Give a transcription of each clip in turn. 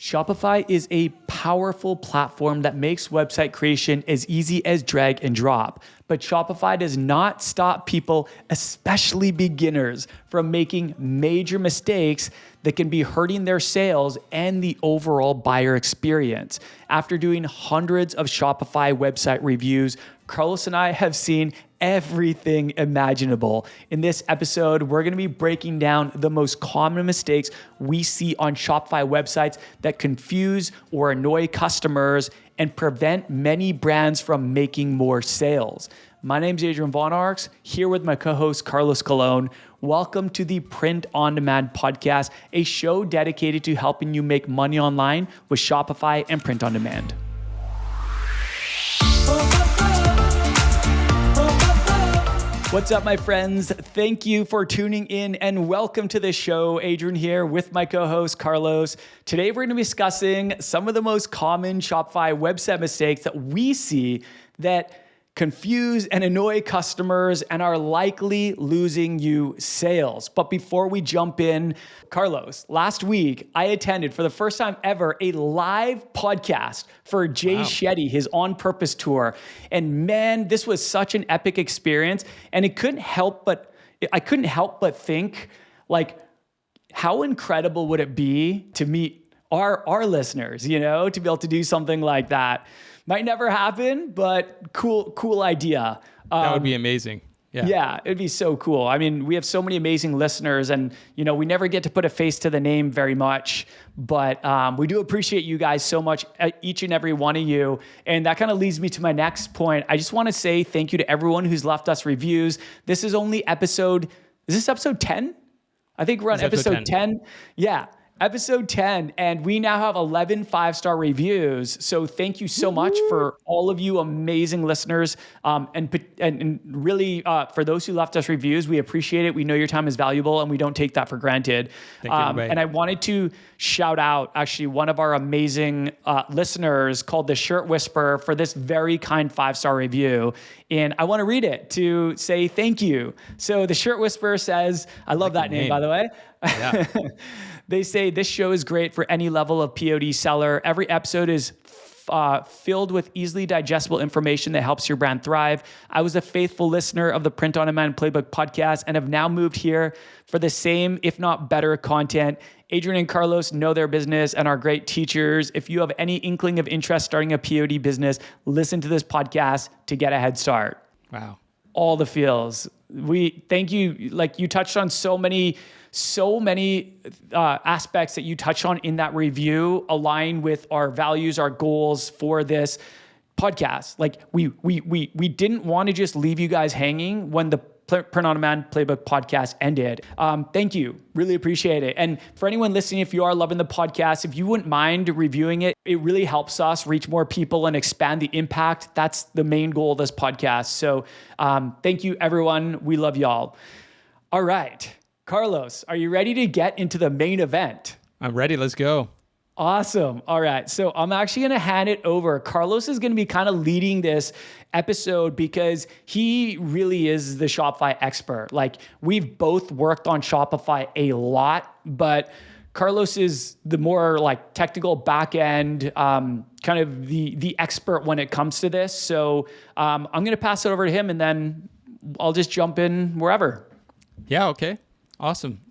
Shopify is a powerful platform that makes website creation as easy as drag and drop. But Shopify does not stop people, especially beginners, from making major mistakes that can be hurting their sales and the overall buyer experience. After doing hundreds of Shopify website reviews, Carlos and I have seen everything imaginable. In this episode, we're going to be breaking down the most common mistakes we see on Shopify websites that confuse or annoy customers and prevent many brands from making more sales. My name is Adrian Von Arx, here with my co-host Carlos Colon. Welcome to the Print on Demand podcast, a show dedicated to helping you make money online with Shopify and print on demand. What's up, my friends? Thank you for tuning in and welcome to the show. Adrian here with my co-host Carlos. Today, we're going to be discussing some of the most common Shopify website mistakes that we see that confuse and annoy customers and are likely losing you sales. But before we jump in, Carlos, last week I attended for the first time ever a live podcast for Jay Shetty, his On Purpose tour. And man, this was such an epic experience. And I couldn't help but think, like, how incredible would it be to meet our listeners, you know, to be able to do something like that. Might never happen, but cool idea. That would be amazing. Yeah, it'd be so cool. I mean, we have so many amazing listeners and, you know, we never get to put a face to the name very much, but we do appreciate you guys so much, each and every one of you. And that kind of leads me to my next point. I just want to say thank you to everyone who's left us reviews. This is only is this episode 10? I think we're on episode 10. Yeah. Episode 10, and we now have 11 5-star reviews. So thank you so much for all of you amazing listeners. And really, for those who left us reviews, we appreciate it. We know your time is valuable, and we don't take that for granted. Thank you, and I wanted to shout out, actually, one of our amazing listeners called The Shirt Whisperer for this very kind 5-star review. And I want to read it to say thank you. So The Shirt Whisperer says, I love that name, by the way. Yeah. They say, this show is great for any level of POD seller. Every episode is filled with easily digestible information that helps your brand thrive. I was a faithful listener of the Print on Demand Playbook podcast and have now moved here for the same, if not better, content. Adrian and Carlos know their business and are great teachers. If you have any inkling of interest starting a POD business, listen to this podcast to get a head start. Wow. All the feels. We thank you. Like, you touched on so many aspects that you touch on in that review align with our values, our goals for this podcast. Like, we didn't want to just leave you guys hanging when the Print on Demand Playbook podcast ended. Thank you. Really appreciate it. And for anyone listening, if you are loving the podcast, if you wouldn't mind reviewing it, it really helps us reach more people and expand the impact. That's the main goal of this podcast. So thank you, everyone. We love y'all. All right. Carlos, are you ready to get into the main event? I'm ready. Let's go. Awesome. All right. So I'm actually going to hand it over. Carlos is going to be kind of leading this episode because he really is the Shopify expert. Like, we've both worked on Shopify a lot, but Carlos is the more like technical back end, kind of the expert when it comes to this. So I'm going to pass it over to him and then I'll just jump in wherever. Yeah. Okay. Awesome.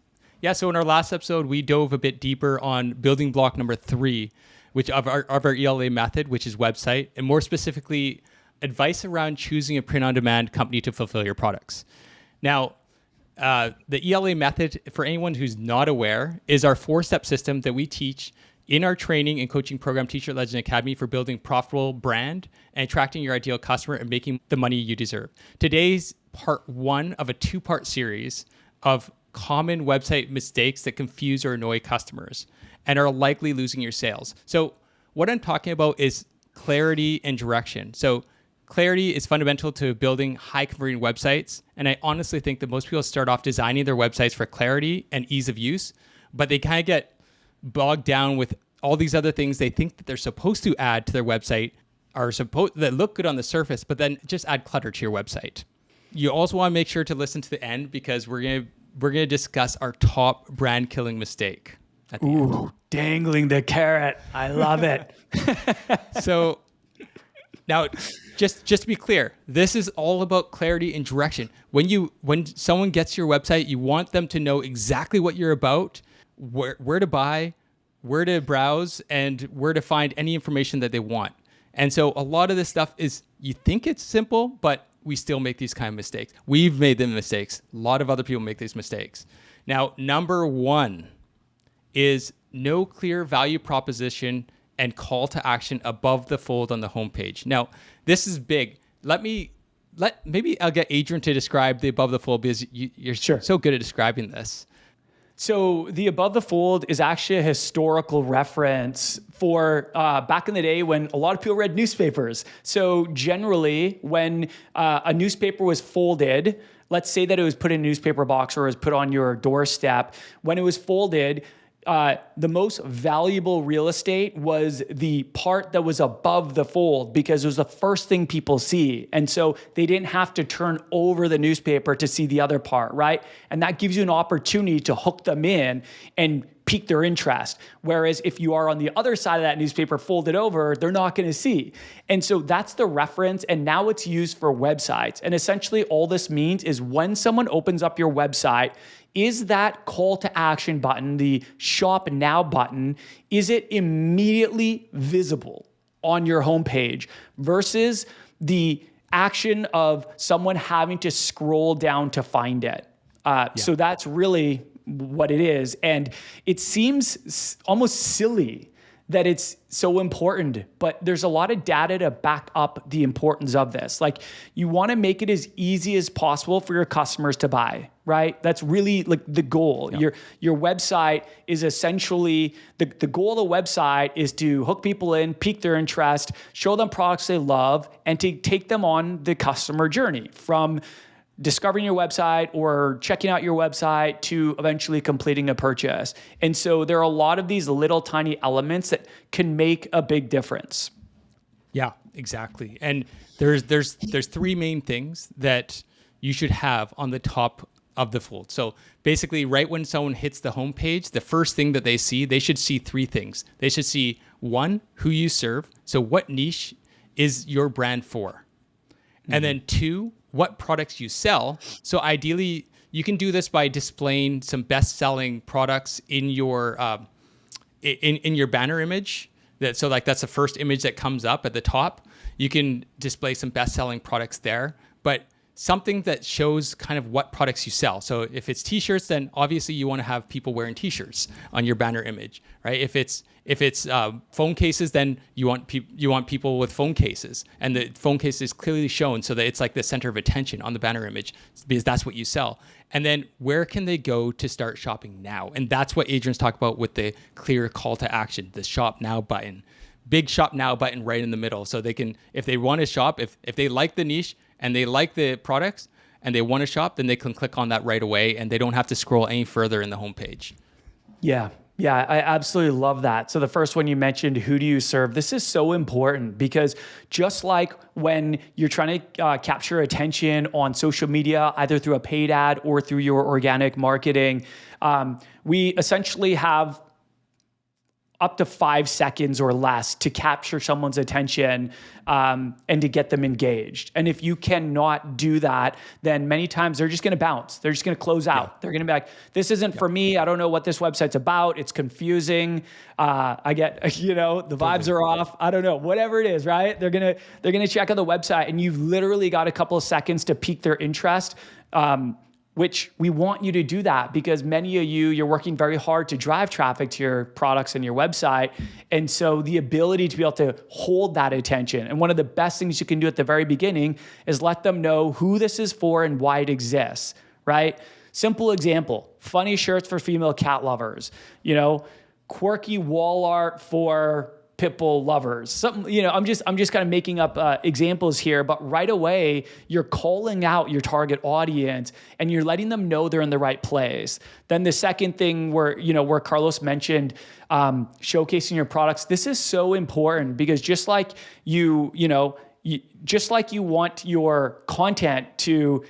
Yeah, so in our last episode, we dove a bit deeper on building block number 3, which of our ELA method, which is website, and more specifically, advice around choosing a print-on-demand company to fulfill your products. Now, the ELA method, for anyone who's not aware, is our 4-step system that we teach in our training and coaching program, Teacher Legend Academy, for building profitable brand and attracting your ideal customer and making the money you deserve. Today's part 1 of a 2-part series of common website mistakes that confuse or annoy customers and are likely losing your sales. So what I'm talking about is clarity and direction. So clarity is fundamental to building high converting websites. And I honestly think that most people start off designing their websites for clarity and ease of use, but they kind of get bogged down with all these other things they think that they're supposed to add to their website that look good on the surface, but then just add clutter to your website. You also want to make sure to listen to the end because we're going to discuss our top brand killing mistake. at the end. Ooh, dangling the carrot. I love it. So now, just to be clear, this is all about clarity and direction. When someone gets your website, you want them to know exactly what you're about, where to buy, where to browse, and where to find any information that they want. And so a lot of this stuff is, you think it's simple, but we still make these kind of mistakes. We've made the mistakes. A lot of other people make these mistakes. Now, number one is no clear value proposition and call to action above the fold on the homepage. Now, this is big. Maybe I'll get Adrian to describe the above the fold, because you're Sure. so good at describing this. So the above the fold is actually a historical reference for back in the day when a lot of people read newspapers. So generally, when a newspaper was folded, let's say that it was put in a newspaper box or was put on your doorstep, when it was folded, the most valuable real estate was the part that was above the fold, because it was the first thing people see. And so they didn't have to turn over the newspaper to see the other part, right? And that gives you an opportunity to hook them in and pique their interest. Whereas if you are on the other side of that newspaper folded over, they're not going to see. And so that's the reference. And now it's used for websites. And essentially all this means is when someone opens up your website, is that call to action button, the shop now button, is it immediately visible on your homepage versus the action of someone having to scroll down to find it? So that's really what it is. And it seems almost silly that it's so important, but there's a lot of data to back up the importance of this. Like, you want to make it as easy as possible for your customers to buy, right? That's really like the goal. Yep. Your website is essentially, the goal of the website is to hook people in, pique their interest, show them products they love, and to take them on the customer journey from discovering your website or checking out your website to eventually completing a purchase. And so there are a lot of these little tiny elements that can make a big difference. Yeah, exactly. And there's three main things that you should have on the top of the fold. So basically, right when someone hits the homepage, the first thing that they see, they should see three things. They should see, one, who you serve. So what niche is your brand for? Mm-hmm. And then two, what products you sell. So ideally, you can do this by displaying some best-selling products in your in your banner image. That's the first image that comes up at the top. You can display some best-selling products there, but something that shows kind of what products you sell. So if it's t-shirts, then obviously you want to have people wearing t-shirts on your banner image, right? If it's phone cases, then you want people with phone cases, and the phone case is clearly shown so that it's like the center of attention on the banner image, because that's what you sell. And then where can they go to start shopping now? And that's what Adrian's talked about with the clear call to action, the shop now button. Big shop now button right in the middle, so they can, if they want to shop, if they like the niche and they like the products and they want to shop, then they can click on that right away, and they don't have to scroll any further in the homepage. Yeah, I absolutely love that. So the first one you mentioned, who do you serve? This is so important, because just like when you're trying to capture attention on social media, either through a paid ad or through your organic marketing, we essentially have up to 5 seconds or less to capture someone's attention and to get them engaged. And if you cannot do that, then many times they're just going to bounce. They're just going to close out. Yeah. They're going to be like, this isn't for me. I don't know what this website's about. It's confusing. I get, the vibes are off. I don't know, whatever it is, right? They're going to check out the website, and you've literally got a couple of seconds to pique their interest. Which we want you to do that, because many of you're working very hard to drive traffic to your products and your website. And so the ability to be able to hold that attention. And one of the best things you can do at the very beginning is let them know who this is for and why it exists, right? Simple example, funny shirts for female cat lovers, quirky wall art for pitbull lovers. Something, I'm just kind of making up examples here, but right away you're calling out your target audience and you're letting them know they're in the right place. Then the second thing where Carlos mentioned showcasing your products, this is so important, because just like you want your content to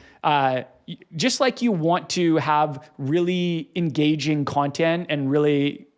just like you want to have really engaging content and really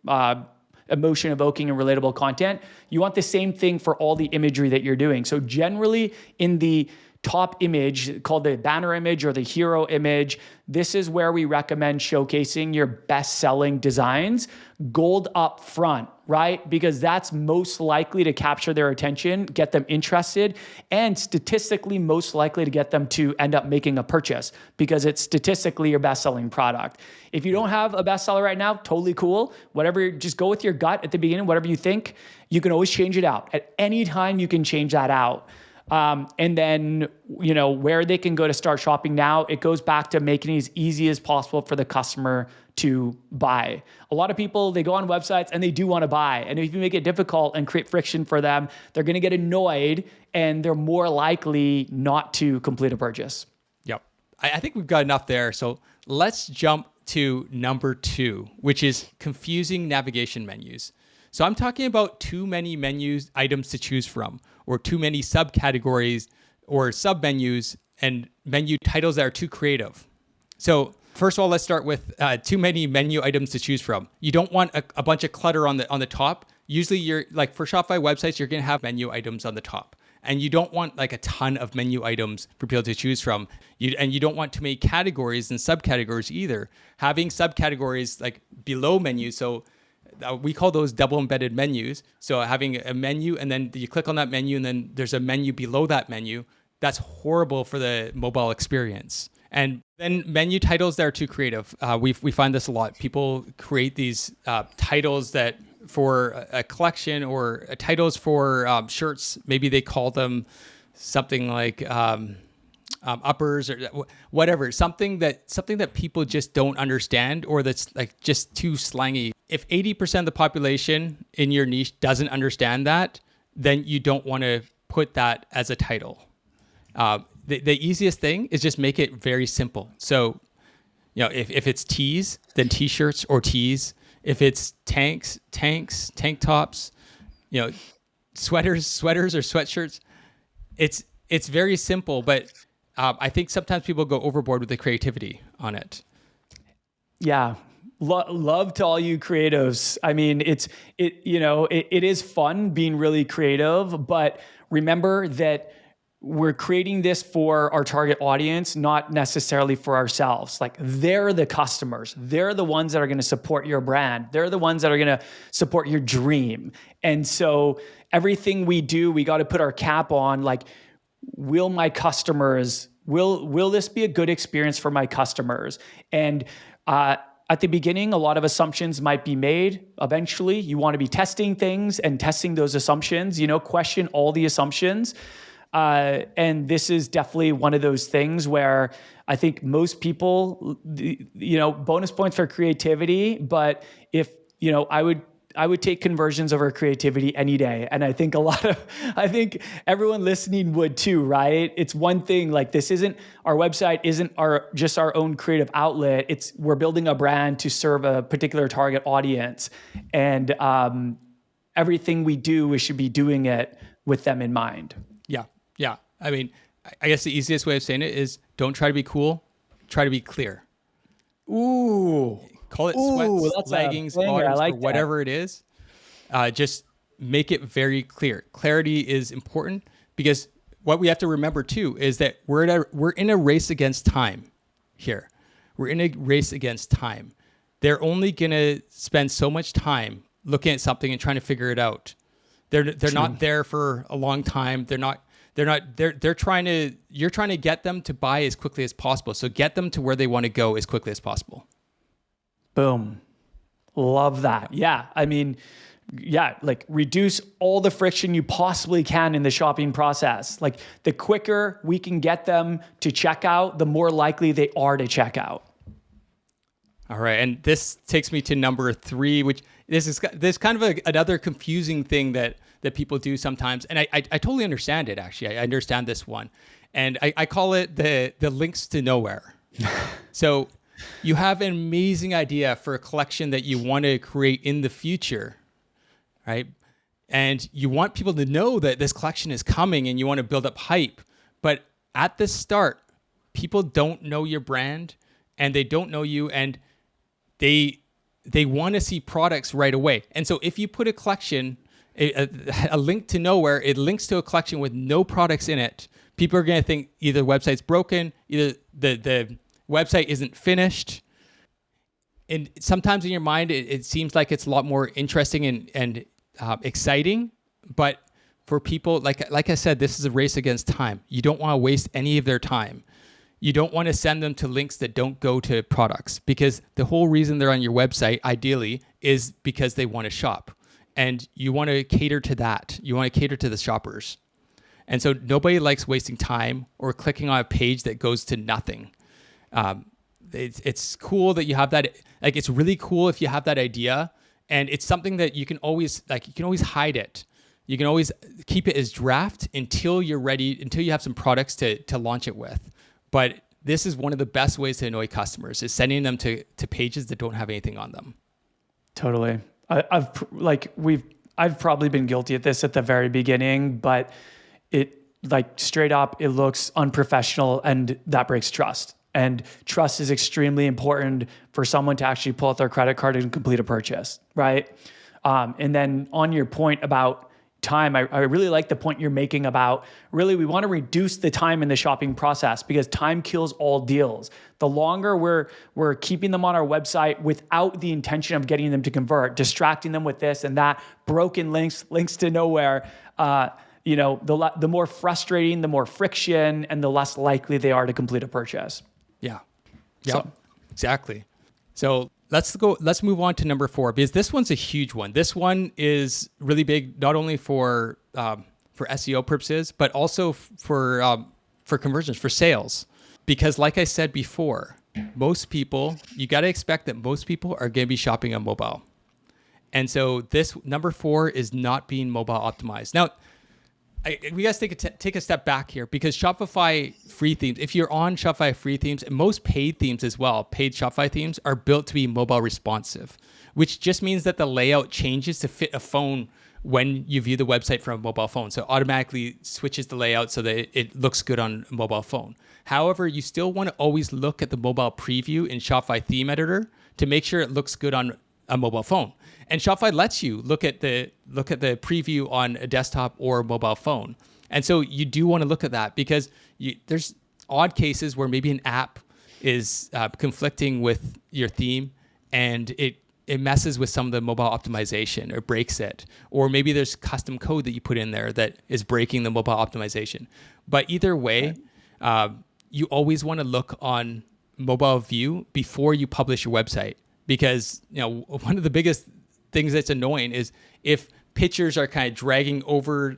emotion evoking and relatable content. You want the same thing for all the imagery that you're doing. So generally in the top image called the banner image or the hero image, this is where we recommend showcasing your best-selling designs, gold up front, right? Because that's most likely to capture their attention, get them interested, and statistically most likely to get them to end up making a purchase because it's statistically your best-selling product. If you don't have a bestseller right now, totally cool. Whatever, just go with your gut at the beginning, whatever you think. You can always change it out. At any time, you can change that out. And then, where they can go to start shopping now, it goes back to making it as easy as possible for the customer to buy. A lot of people, they go on websites and they do want to buy. And if you make it difficult and create friction for them, they're going to get annoyed and they're more likely not to complete a purchase. Yep. I think we've got enough there. So let's jump to number 2, which is confusing navigation menus. So I'm talking about too many menus items to choose from, or too many subcategories or submenus and menu titles that are too creative. So first of all, let's start with too many menu items to choose from. You don't want a bunch of clutter on the top. Usually you're like for Shopify websites, you're going to have menu items on the top. And you don't want like a ton of menu items for people to choose from. And you don't want too many categories and subcategories either. Having subcategories like below menus, so we call those double embedded menus. So having a menu and then you click on that menu and then there's a menu below that menu, that's horrible for the mobile experience. And then menu titles that are too creative. We find this a lot. People create these titles that for a collection or titles for shirts. Maybe they call them something like uppers or whatever. Something that people just don't understand or that's like just too slangy. If 80% of the population in your niche doesn't understand that, then you don't want to put that as a title. The easiest thing is just make it very simple. So, if it's tees, then t-shirts or tees. If it's tanks, tank tops, sweaters or sweatshirts. It's very simple, but I think sometimes people go overboard with the creativity on it. Yeah. Love to all you creatives. I mean, it is fun being really creative, but remember that we're creating this for our target audience, not necessarily for ourselves. Like they're the customers. They're the ones that are going to support your brand. They're the ones that are going to support your dream. And so everything we do, we got to put our cap on, like, will this be a good experience for my customers? And, at the beginning, a lot of assumptions might be made. Eventually, you want to be testing things and testing those assumptions, question all the assumptions. And this is definitely one of those things where I think most people, bonus points for creativity, but if, I would take conversions over creativity any day. And I think I think everyone listening would too, right? It's one thing, like our website isn't just our own creative outlet. We're building a brand to serve a particular target audience. And everything we do, we should be doing it with them in mind. Yeah. I mean, I guess the easiest way of saying it is don't try to be cool, try to be clear. Ooh. Call it sweats, leggings, bottoms, or whatever it is. Just make it very clear. Clarity is important because what we have to remember too is that we're in a race against time here. We're in a race against time. They're only gonna spend so much time looking at something and trying to figure it out. They're not there for a long time. You're trying to get them to buy as quickly as possible. So get them to where they want to go as quickly as possible. Boom. Love that. Yeah. I mean, like reduce all the friction you possibly can in the shopping process. Like the quicker we can get them to check out, the more likely they are to check out. All right. And this takes me to number 3, which this kind of another confusing thing that people do sometimes. And I totally understand it, actually. I understand this one. And I call it the links to nowhere. So you have an amazing idea for a collection that you want to create in the future, right? And you want people to know that this collection is coming and you want to build up hype. But at the start, people don't know your brand and they don't know you and they they want to see products right away. And so if you put a collection, a link to nowhere, it links to a collection with no products in it, people are going to think either the website's broken, either the website isn't finished. And sometimes in your mind, it seems like it's a lot more interesting and exciting. But for people, like I said, this is a race against time. You don't want to waste any of their time. You don't want to send them to links that don't go to products, because the whole reason they're on your website, ideally, is because they want to shop. And you want to cater to that. You want to cater to the shoppers. And so nobody likes wasting time or clicking on a page that goes to nothing. It's cool that you have that. Like, it's really cool if you have that idea, and it's something that you can always hide it. You can always keep it as draft until you're ready, until you have some products to launch it with. But this is one of the best ways to annoy customers, is sending them to pages that don't have anything on them. Totally. I've probably been guilty at this at the very beginning, but it, like, straight up, it looks unprofessional, and that breaks trust. And trust is extremely important for someone to actually pull out their credit card and complete a purchase, right? And then on your point about time, I really like the point you're making about, really, we want to reduce the time in the shopping process, because time kills all deals. The longer we're keeping them on our website without the intention of getting them to convert, distracting them with this and that, broken links to nowhere, the more frustrating, the more friction, and the less likely they are to complete a purchase. Yeah. Exactly. So let's move on to number 4, because this one's a huge one. This one is really big, not only for SEO purposes, but also for conversions, for sales. Because like I said before, you got to expect that most people are going to be shopping on mobile. And so this number 4 is not being mobile optimized. Now, we guys take a step back here, because Shopify free themes, if you're on Shopify free themes, and most paid themes as well, paid Shopify themes are built to be mobile responsive, which just means that the layout changes to fit a phone when you view the website from a mobile phone. So it automatically switches the layout so that it looks good on a mobile phone. However, you still want to always look at the mobile preview in Shopify Theme Editor to make sure it looks good on a mobile phone. And Shopify lets you look at the preview on a desktop or a mobile phone. And so you do want to look at that, because there's odd cases where maybe an app is conflicting with your theme, and it messes with some of the mobile optimization or breaks it. Or maybe there's custom code that you put in there that is breaking the mobile optimization. But either way, you always want to look on mobile view before you publish your website. Because one of the biggest things that's annoying is if pictures are kind of dragging over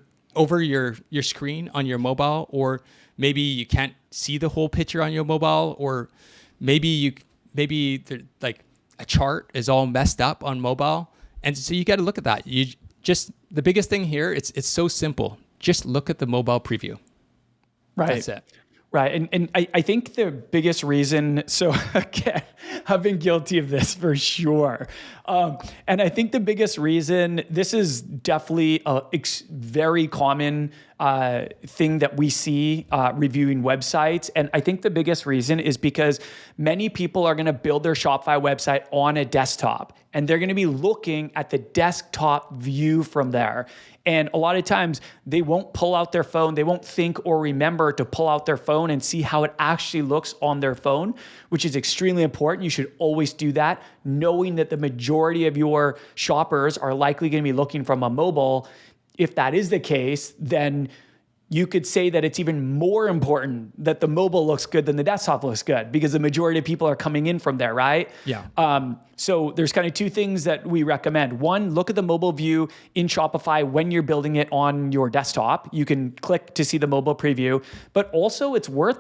your screen on your mobile, or maybe you can't see the whole picture on your mobile, or maybe like a chart is all messed up on mobile. And so you got to look at that. The biggest thing here, it's so simple. Just look at the mobile preview. Right. That's it. Right. And I think the biggest reason, so again, I've been guilty of this for sure. And I think the biggest reason, this is definitely a very common thing that we see reviewing websites. And I think the biggest reason is because many people are going to build their Shopify website on a desktop, and they're going to be looking at the desktop view from there. And a lot of times they won't pull out their phone. They won't think or remember to pull out their phone and see how it actually looks on their phone, which is extremely important. You should always do that, knowing that the majority of your shoppers are likely going to be looking from a mobile. If that is the case, then you could say that it's even more important that the mobile looks good than the desktop looks good, because the majority of people are coming in from there, right? Yeah. So there's kind of 2 things that we recommend. One, look at the mobile view in Shopify when you're building it on your desktop. You can click to see the mobile preview, but also it's worth,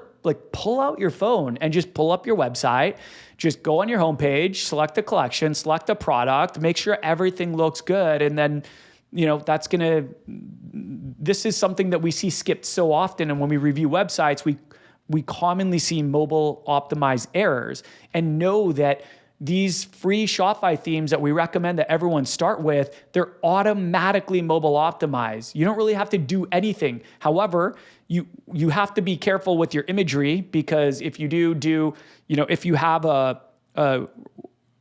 pull out your phone and just pull up your website. Just go on your homepage, select the collection, select the product, make sure everything looks good, and then this is something that we see skipped so often. And when we review websites, we commonly see mobile optimized errors, and know that these free Shopify themes that we recommend that everyone start with, they're automatically mobile optimized. You don't really have to do anything. However, you have to be careful with your imagery, because if you if you have a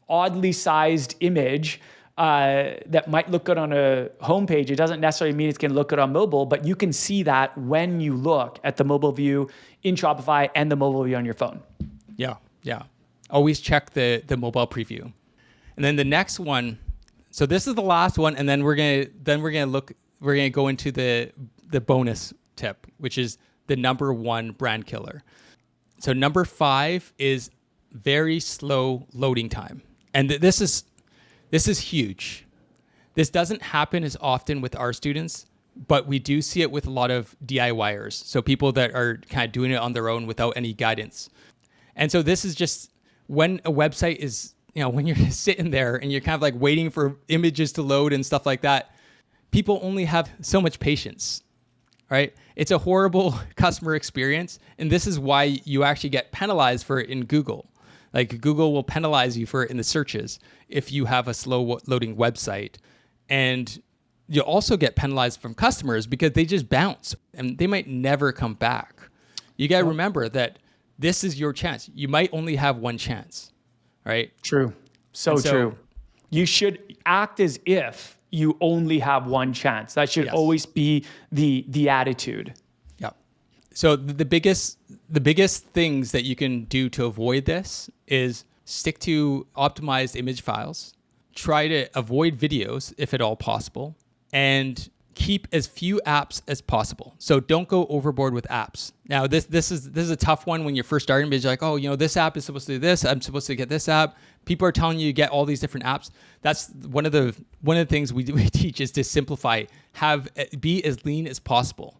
oddly sized image that might look good on a homepage, it doesn't necessarily mean it's going to look good on mobile, but you can see that when you look at the mobile view in Shopify and the mobile view on your phone. Yeah. Always check the mobile preview. And then the next one, so this is the last one, and then we're gonna go into the bonus tip, which is the number one brand killer. So number 5 is very slow loading time. And this is huge. This doesn't happen as often with our students, but we do see it with a lot of DIYers. So people that are kind of doing it on their own without any guidance. And so this is just when a website is, when you're sitting there and you're kind of like waiting for images to load and stuff like that, people only have so much patience, right? It's a horrible customer experience. And this is why you actually get penalized for it in Google. Like Google will penalize you for it in the searches if you have a slow loading website. And you'll also get penalized from customers because they just bounce and they might never come back. You got to remember that this is your chance. You might only have one chance, right? True. So true. You should act as if you only have one chance. That should always be the attitude. Yeah. So the biggest things that you can do to avoid this is stick to optimized image files, try to avoid videos if at all possible, and keep as few apps as possible. So don't go overboard with apps. Now this is a tough one when you're first starting, because you're like, oh, this app is supposed to do this. I'm supposed to get this app. People are telling you to get all these different apps. That's one of the things we teach is to simplify, be as lean as possible,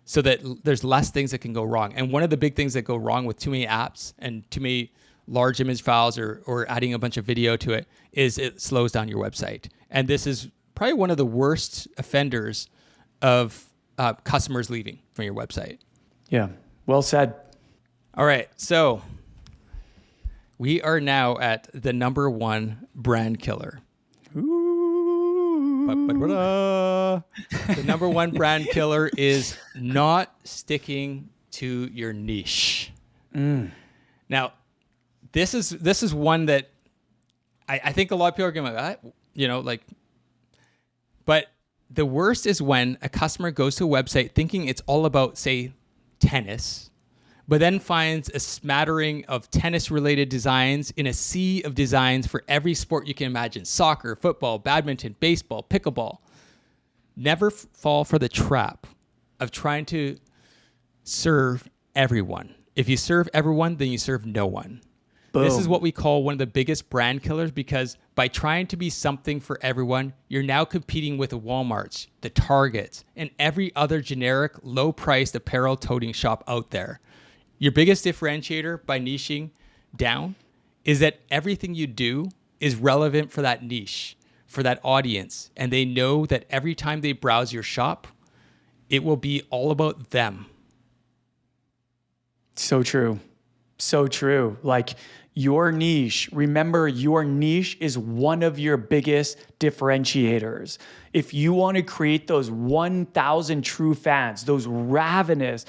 so that there's less things that can go wrong. And one of the big things that go wrong with too many apps and too many large image files or adding a bunch of video to it is it slows down your website. And this is probably one of the worst offenders of customers leaving from your website. Yeah, well said. All right, so we are now at the number one brand killer. The number one brand killer is not sticking to your niche. Now, this is one that I think a lot of people are going to like, but the worst is when a customer goes to a website thinking it's all about, say, tennis, but then finds a smattering of tennis-related designs in a sea of designs for every sport you can imagine: soccer, football, badminton, baseball, pickleball. Never fall for the trap of trying to serve everyone. If you serve everyone, then you serve no one. Boom. This is what we call one of the biggest brand killers, because by trying to be something for everyone, you're now competing with the Walmarts, the Targets, and every other generic low-priced apparel toting shop out there. Your biggest differentiator by niching down is that everything you do is relevant for that niche, for that audience, and they know that every time they browse your shop, it will be all about them. So true. So true. Like, your niche, remember, your niche is one of your biggest differentiators. If you want to create those 1,000 true fans, those ravenous,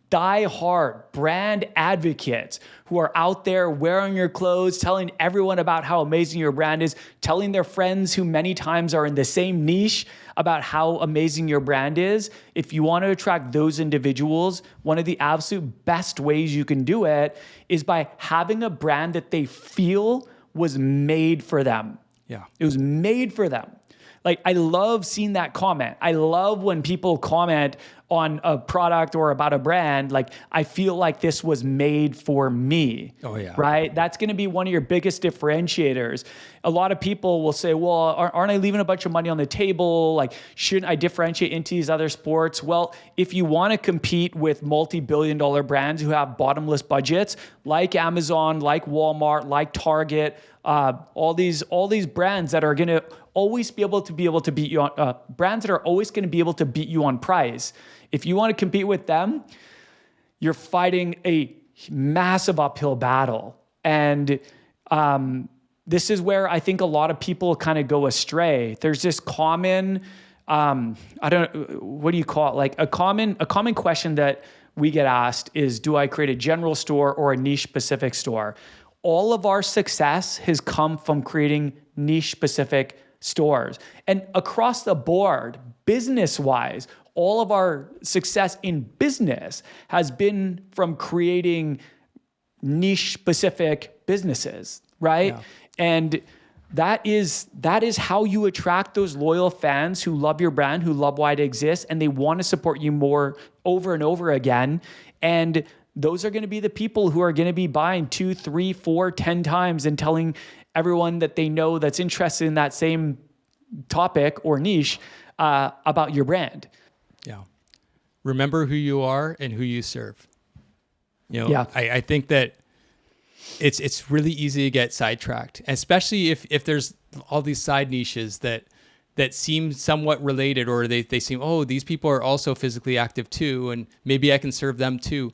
die-hard brand advocates who are out there wearing your clothes, telling everyone about how amazing your brand is, telling their friends who many times are in the same niche about how amazing your brand is. If you want to attract those individuals, one of the absolute best ways you can do it is by having a brand that they feel was made for them. Yeah. It was made for them. Like, I love seeing that comment. I love when people comment on a product or about a brand, like, I feel like this was made for me. Oh, yeah. Right? That's going to be one of your biggest differentiators. A lot of people will say, well, aren't I leaving a bunch of money on the table? Like, shouldn't I differentiate into these other sports? Well, if you want to compete with multi-billion-dollar brands who have bottomless budgets, like Amazon, like Walmart, like Target, all these brands that are going to always be able to beat you on, brands that are always going to be able to beat you on price. If you want to compete with them, you're fighting a massive uphill battle. And this is where I think a lot of people kind of go astray. There's this common, what do you call it? Like a common question that we get asked is, do I create a general store or a niche specific store? all of our success has come from creating niche-specific stores. And across the board, business-wise, all of our success in business has been from creating niche-specific businesses, right? Yeah. And that is how you attract those loyal fans who love your brand, who love why it exists, and they want to support you more over and over again. And those are going to be the people who are going to be buying 2, 3, 4, 10 times and telling everyone that they know that's interested in that same topic or niche about your brand. Yeah. Remember who you are and who you serve. Yeah. I think that it's really easy to get sidetracked, especially if there's all these side niches that seem somewhat related, or they seem, oh, these people are also physically active too, and maybe I can serve them too.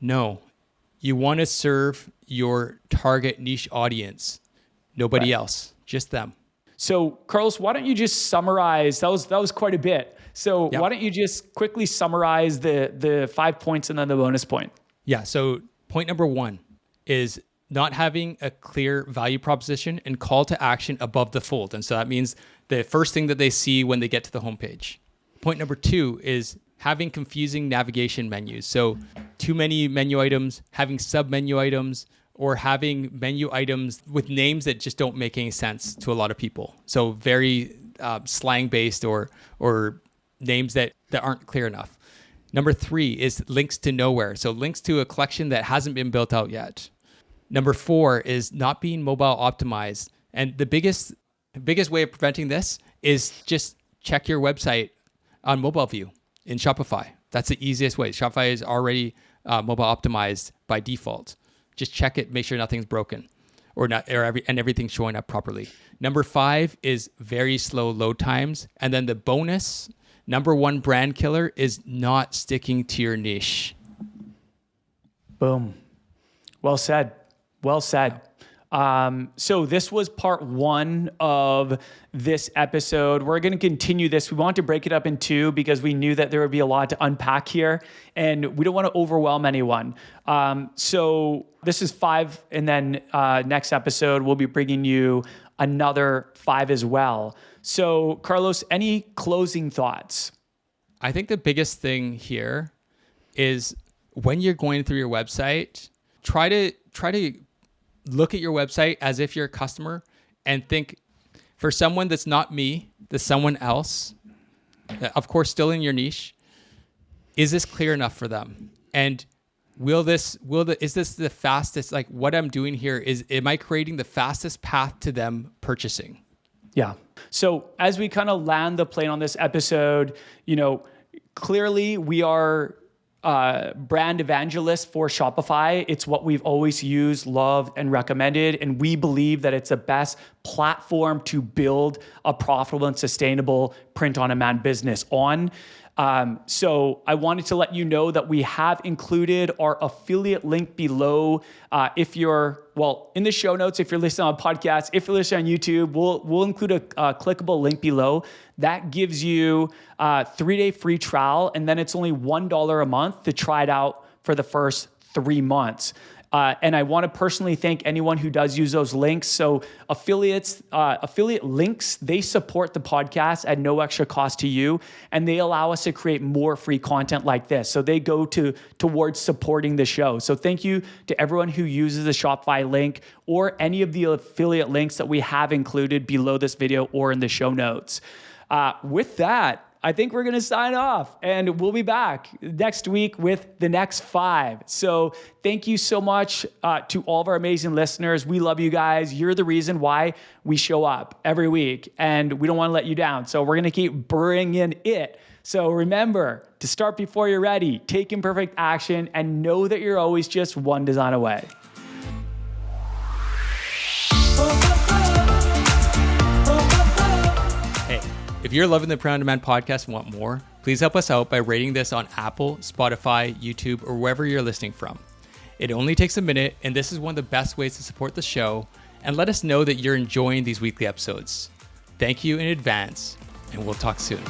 No, you want to serve your target niche audience, nobody else, just them. So Carlos, why don't you just summarize, that was quite a bit. So why don't you just quickly summarize the 5 points and then the bonus point? Yeah. So point number 1 is not having a clear value proposition and call to action above the fold. And so that means the first thing that they see when they get to the homepage. Point number 2 is having confusing navigation menus. So too many menu items, having sub-menu items, or having menu items with names that just don't make any sense to a lot of people. So very slang-based or names that aren't clear enough. Number 3 is links to nowhere. So links to a collection that hasn't been built out yet. Number 4 is not being mobile optimized. And the biggest way of preventing this is just check your website on mobile view in Shopify. That's the easiest way. Shopify is already mobile optimized by default. Just check it, make sure nothing's broken and everything's showing up properly. Number 5 is very slow load times. And then the bonus, number 1 brand killer is not sticking to your niche. Boom. Well said. Well said. So this was part 1 of this episode. We're going to continue this. We want to break it up in 2 because we knew that there would be a lot to unpack here, and we don't want to overwhelm anyone. So this is 5, and then next episode we'll be bringing you another 5 as well. So Carlos, any closing thoughts? I think the biggest thing here is when you're going through your website, try to look at your website as if you're a customer and think, for someone that's not me, that's someone else, of course, still in your niche, is this clear enough for them? And is this the fastest, like what I'm doing here am I creating the fastest path to them purchasing? Yeah. So as we kind of land the plane on this episode, clearly we are brand evangelist for Shopify. It's what we've always used, loved, and recommended. And we believe that it's the best platform to build a profitable and sustainable print-on-demand business on. So I wanted to let you know that we have included our affiliate link below. In the show notes, if you're listening on podcasts, if you're listening on YouTube, we'll include a clickable link below. That gives you a 3-day free trial, and then it's only $1 a month to try it out for the first 3 months. And I want to personally thank anyone who does use those links. So affiliate links, they support the podcast at no extra cost to you, and they allow us to create more free content like this. So they go towards supporting the show. So thank you to everyone who uses the Shopify link or any of the affiliate links that we have included below this video or in the show notes. With that, I think we're going to sign off, and we'll be back next week with the next 5. So thank you so much to all of our amazing listeners. We love you guys. You're the reason why we show up every week, and we don't want to let you down. So we're going to keep bringing it. So remember to start before you're ready, take imperfect action, and know that you're always just one design away. If you're loving the Print on Demand podcast and want more, please help us out by rating this on Apple, Spotify, YouTube, or wherever you're listening from. It only takes a minute, and this is one of the best ways to support the show, and let us know that you're enjoying these weekly episodes. Thank you in advance, and we'll talk soon.